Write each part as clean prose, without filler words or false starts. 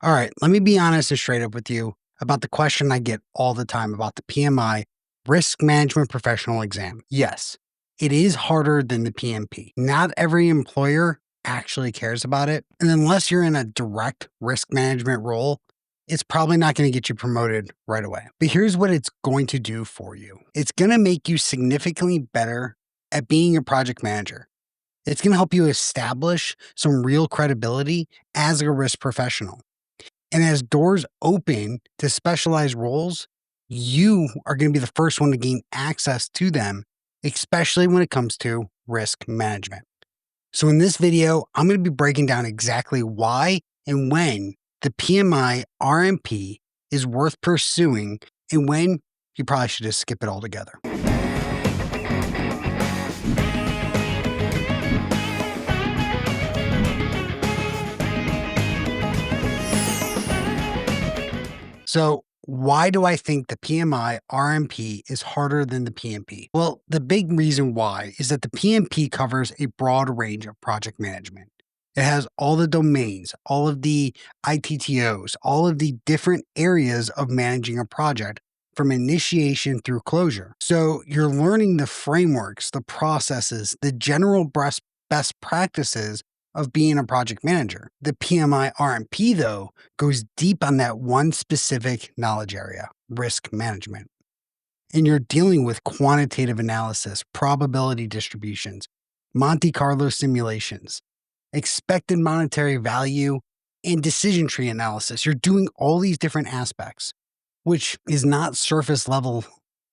All right, let me be honest and straight up with you about the question I get all the time about the PMI Risk Management Professional exam. Yes, it is harder than the PMP. Not every employer actually cares about it. And unless you're in a direct risk management role, it's probably not going to get you promoted right away. But here's what it's going to do for you it's going to make you significantly better at being a project manager. It's going to help you establish some real credibility as a risk professional. And as doors open to specialized roles, you are going to be the first one to gain access to them, especially when it comes to risk management. So in this video, I'm going to be breaking down exactly why and when the PMI RMP is worth pursuing and when you probably should just skip it altogether. So, why do I think the PMI RMP is harder than the PMP? Well, the big reason why is that the PMP covers a broad range of project management. It has all the domains, all of the ITTOs, all of the different areas of managing a project from initiation through closure. So, you're learning the frameworks, the processes, the general best practices of being a project manager. The PMI RMP, though, goes deep on that one specific knowledge area, risk management. And you're dealing with quantitative analysis, probability distributions, Monte Carlo simulations, expected monetary value, and decision tree analysis. You're doing all these different aspects, which is not surface level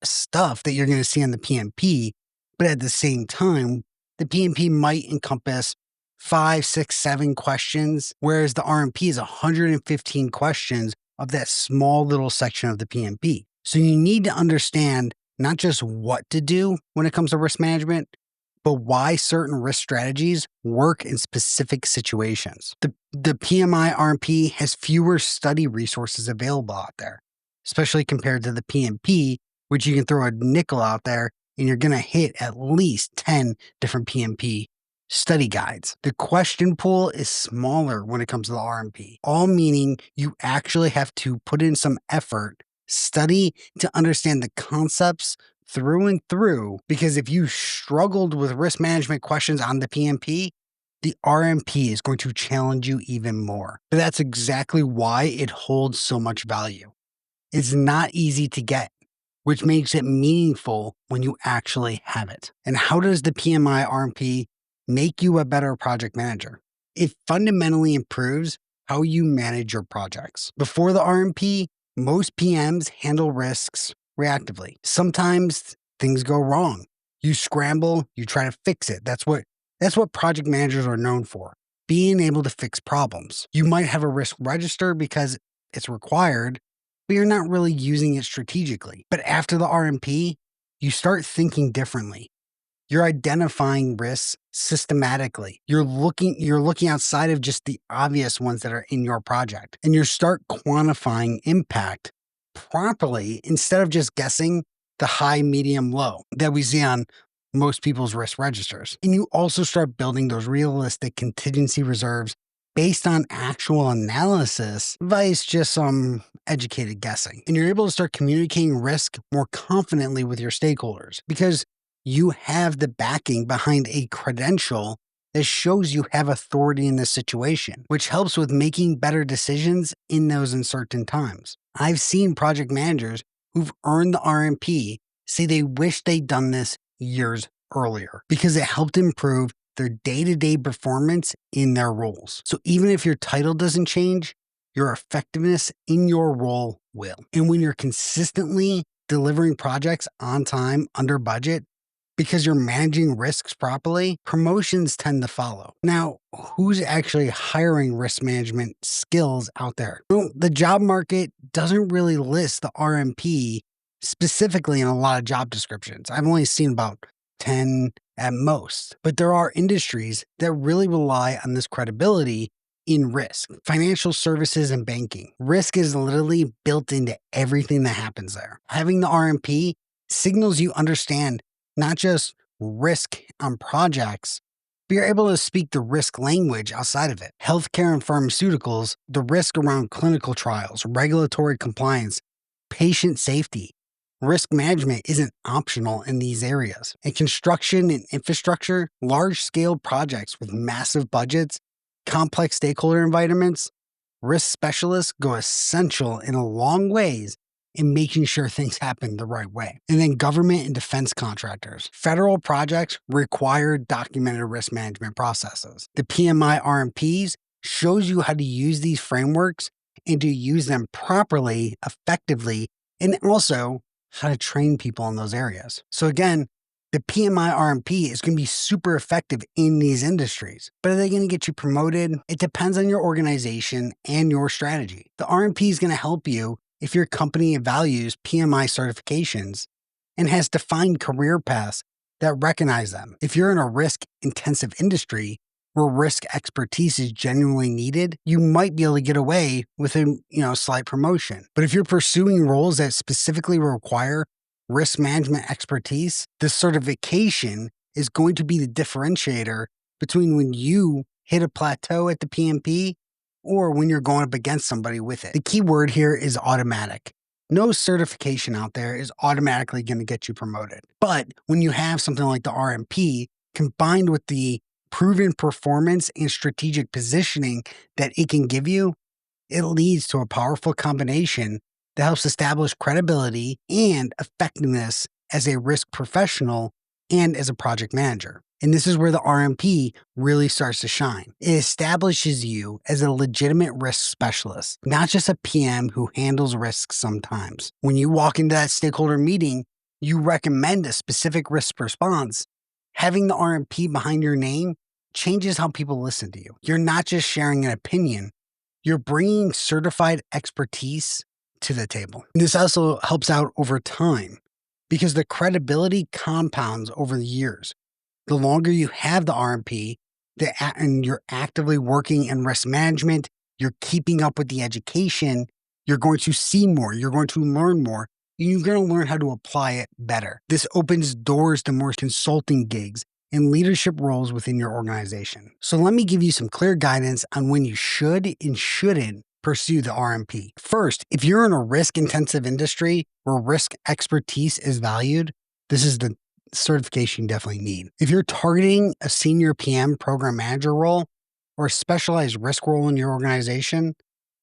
stuff that you're going to see on the PMP. But at the same time, the PMP might encompass 5, 6, 7 questions, whereas the RMP is 115 questions of that small little section of the PMP. So you need to understand not just what to do when it comes to risk management, but why certain risk strategies work in specific situations. The PMI RMP has fewer study resources available out there, especially compared to the PMP, which you can throw a nickel out there and you're going to hit at least 10 different PMP study guides. The question pool is smaller when it comes to the RMP, all meaning you actually have to put in some effort, study to understand the concepts through and through, because if you struggled with risk management questions on the PMP, the RMP is going to challenge you even more. But that's exactly why it holds so much value. It's not easy to get, which makes it meaningful when you actually have it. And how does the PMI RMP make you a better project manager? It fundamentally improves how you manage your projects. Before the RMP, most PMs handle risks reactively. Sometimes things go wrong. You scramble, you try to fix it. That's what project managers are known for, being able to fix problems. You might have a risk register because it's required, but you're not really using it strategically. But after the RMP, you start thinking differently. You're identifying risks systematically. You're looking outside of just the obvious ones that are in your project, and you start quantifying impact properly instead of just guessing the high, medium, low that we see on most people's risk registers. And you also start building those realistic contingency reserves based on actual analysis, vice just some educated guessing. And you're able to start communicating risk more confidently with your stakeholders because you have the backing behind a credential that shows you have authority in this situation, which helps with making better decisions in those uncertain times. I've seen project managers who've earned the RMP say they wish they'd done this years earlier because it helped improve their day-to-day performance in their roles. So even if your title doesn't change, your effectiveness in your role will. And when you're consistently delivering projects on time, under budget, because you're managing risks properly, promotions tend to follow. Now, who's actually hiring risk management skills out there? Well, the job market doesn't really list the RMP specifically in a lot of job descriptions. I've only seen about 10 at most. But there are industries that really rely on this credibility in risk. Financial services and banking. Risk is literally built into everything that happens there. Having the RMP signals you understand not just risk on projects, but you're able to speak the risk language outside of it. Healthcare and pharmaceuticals, the risk around clinical trials, regulatory compliance, patient safety. Risk management isn't optional in these areas. In construction and infrastructure, large scale projects with massive budgets, complex stakeholder environments, risk specialists go essential in a long ways in making sure things happen the right way. And then government and defense contractors. Federal projects require documented risk management processes. The PMI RMPs shows you how to use these frameworks and to use them properly, effectively, and also how to train people in those areas. So again, the PMI RMP is going to be super effective in these industries. But are they going to get you promoted? It depends on your organization and your strategy. The RMP is going to help you if your company values PMI certifications and has defined career paths that recognize them. If you're in a risk-intensive industry where risk expertise is genuinely needed, you might be able to get away with a slight promotion. But if you're pursuing roles that specifically require risk management expertise, the certification is going to be the differentiator between when you hit a plateau at the PMP or when you're going up against somebody with it. The key word here is automatic. No certification out there is automatically going to get you promoted. But when you have something like the RMP combined with the proven performance and strategic positioning that it can give you, it leads to a powerful combination that helps establish credibility and effectiveness as a risk professional and as a project manager. And this is where the RMP really starts to shine. It establishes you as a legitimate risk specialist, not just a PM who handles risks sometimes. When you walk into that stakeholder meeting, you recommend a specific risk response. Having the RMP behind your name changes how people listen to you. You're not just sharing an opinion, you're bringing certified expertise to the table. This also helps out over time because the credibility compounds over the years. The longer you have the RMP and you're actively working in risk management, you're keeping up with the education, you're going to see more, you're going to learn more, and you're going to learn how to apply it better. This opens doors to more consulting gigs and leadership roles within your organization. So let me give you some clear guidance on when you should and shouldn't pursue the RMP. First, if you're in a risk-intensive industry where risk expertise is valued, this is the certification you definitely need. If you're targeting a senior PM program manager role or a specialized risk role in your organization,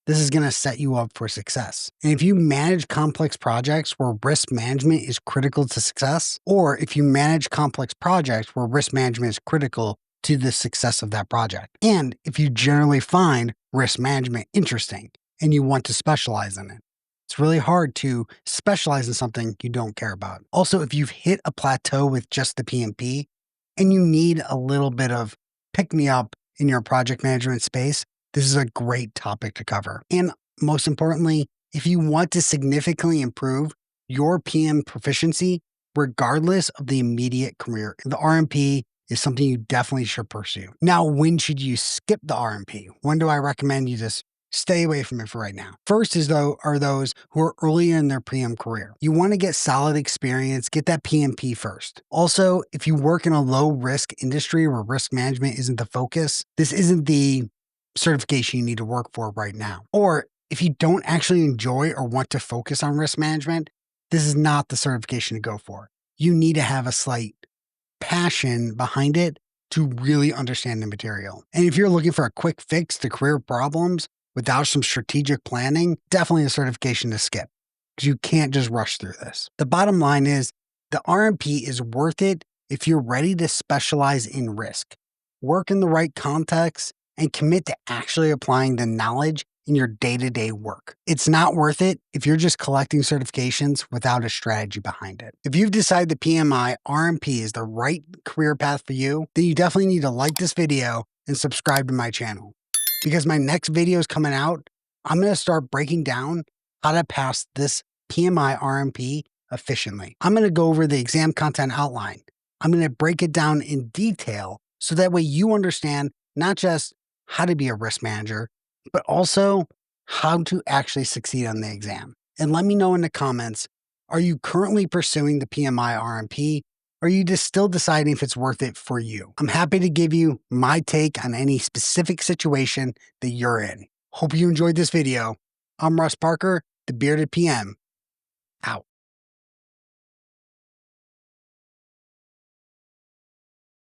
this is going to set you up for success. And if you manage complex projects where risk management is critical to success, or if you manage complex projects where risk management is critical to the success of that project, and if you generally find risk management interesting and you want to specialize in it, it's really hard to specialize in something you don't care about. Also, if you've hit a plateau with just the PMP and you need a little bit of pick-me-up in your project management space, this is a great topic to cover. And most importantly, if you want to significantly improve your PM proficiency, regardless of the immediate career, the RMP is something you definitely should pursue. Now, when should you skip the RMP? When do I recommend you just stay away from it for right now? First are those who are early in their PM career. You want to get solid experience, get that PMP first. Also, if you work in a low risk industry where risk management isn't the focus, this isn't the certification you need to work for right now. Or if you don't actually enjoy or want to focus on risk management, this is not the certification to go for. You need to have a slight passion behind it to really understand the material. And if you're looking for a quick fix to career problems without some strategic planning, definitely a certification to skip because you can't just rush through this. The bottom line is the RMP is worth it if you're ready to specialize in risk, work in the right context, and commit to actually applying the knowledge in your day-to-day work. It's not worth it if you're just collecting certifications without a strategy behind it. If you've decided the PMI RMP is the right career path for you, then you definitely need to like this video and subscribe to my channel. Because my next video is coming out, I'm going to start breaking down how to pass this PMI RMP efficiently. I'm going to go over the exam content outline. I'm going to break it down in detail so that way you understand not just how to be a risk manager, but also how to actually succeed on the exam. And let me know in the comments, are you currently pursuing the PMI RMP? Or are you just still deciding if it's worth it for you? I'm happy to give you my take on any specific situation that you're in. Hope you enjoyed this video. I'm Russ Parker, the Bearded PM.